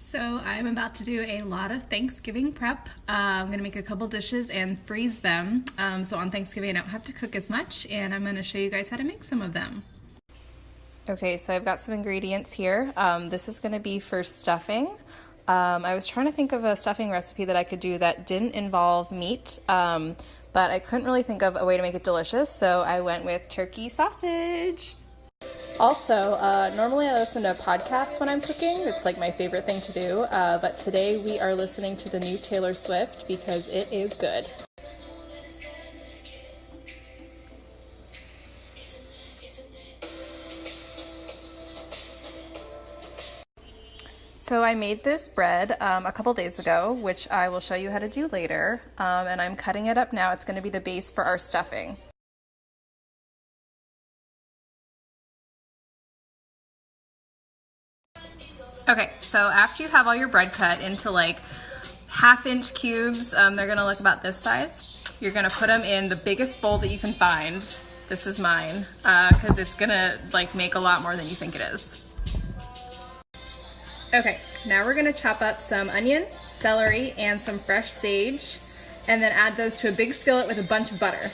So I'm about to do a lot of Thanksgiving prep. I'm gonna make a couple dishes and freeze them. So on Thanksgiving I don't have to cook as much, and I'm gonna show you guys how to make some of them. Okay, so I've got some ingredients here. This is gonna be for stuffing. I was trying to think of a stuffing recipe that I could do that didn't involve meat, but I couldn't really think of a way to make it delicious, so I went with turkey sausage. Also, normally I listen to podcasts when I'm cooking. It's like my favorite thing to do, but today we are listening to the new Taylor Swift because it is good. So I made this bread a couple days ago, which I will show you how to do later, and I'm cutting it up now. It's going to be the base for our stuffing. Okay, so after you have all your bread cut into like half-inch cubes, they're gonna look about this size. You're gonna put them in the biggest bowl that you can find. This is mine, because it's gonna like make a lot more than you think it is. Okay, now we're gonna chop up some onion, celery, and some fresh sage, and then add those to a big skillet with a bunch of butter.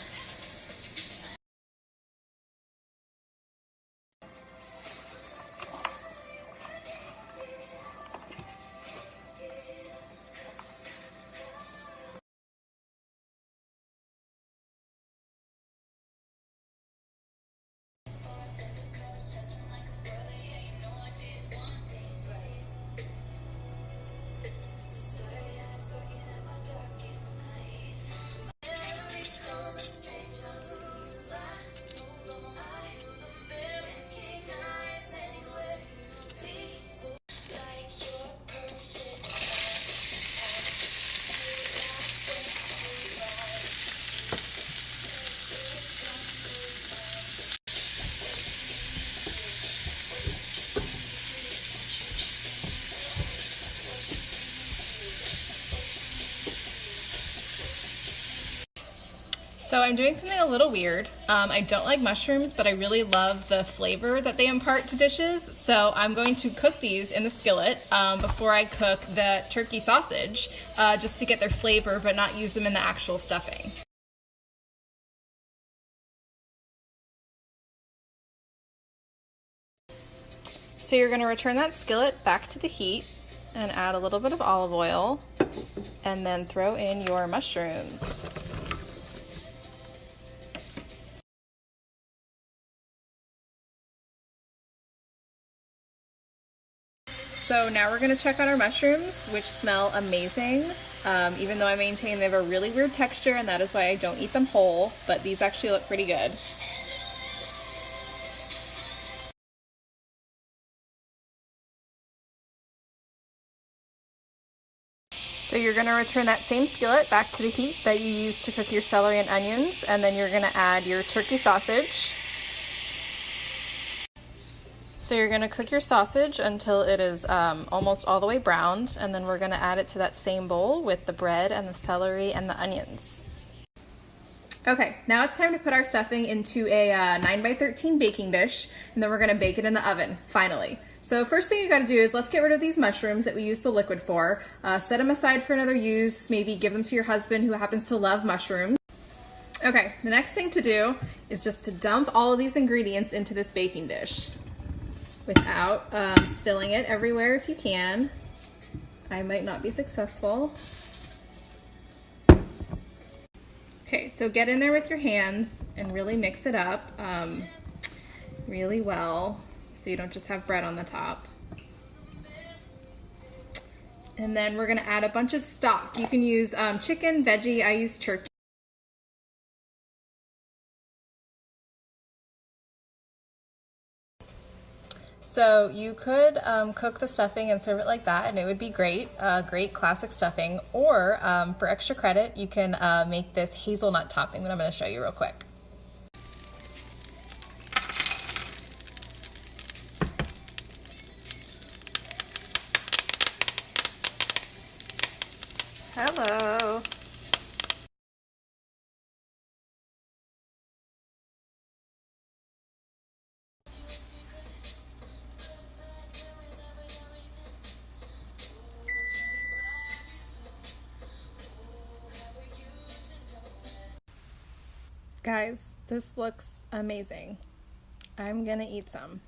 So I'm doing something a little weird. I don't like mushrooms, but I really love the flavor that they impart to dishes. So I'm going to cook these in the skillet before I cook the turkey sausage, just to get their flavor, but not use them in the actual stuffing. So you're gonna return that skillet back to the heat and add a little bit of olive oil, and then throw in your mushrooms. So now we're gonna check on our mushrooms, which smell amazing. Even though I maintain they have a really weird texture, and that is why I don't eat them whole, but these actually look pretty good. So you're gonna return that same skillet back to the heat that you used to cook your celery and onions, and then you're gonna add your turkey sausage. So you're gonna cook your sausage until it is almost all the way browned, and then we're gonna add it to that same bowl with the bread and the celery and the onions. Okay, now it's time to put our stuffing into a 9x13 baking dish, and then we're gonna bake it in the oven, finally. So first thing you gotta do is let's get rid of these mushrooms that we use the liquid for. Set them aside for another use, maybe give them to your husband who happens to love mushrooms. Okay, the next thing to do is just to dump all of these ingredients into this baking dish without spilling it everywhere if you can. I might not be successful. Okay, so get in there with your hands and really mix it up really well so you don't just have bread on the top. And then we're gonna add a bunch of stock. You can use chicken, veggie, I use turkey. So you could cook the stuffing and serve it like that, and it would be great, great classic stuffing. Or for extra credit, you can make this hazelnut topping that I'm going to show you real quick. Hello. Guys, this looks amazing. I'm gonna eat some.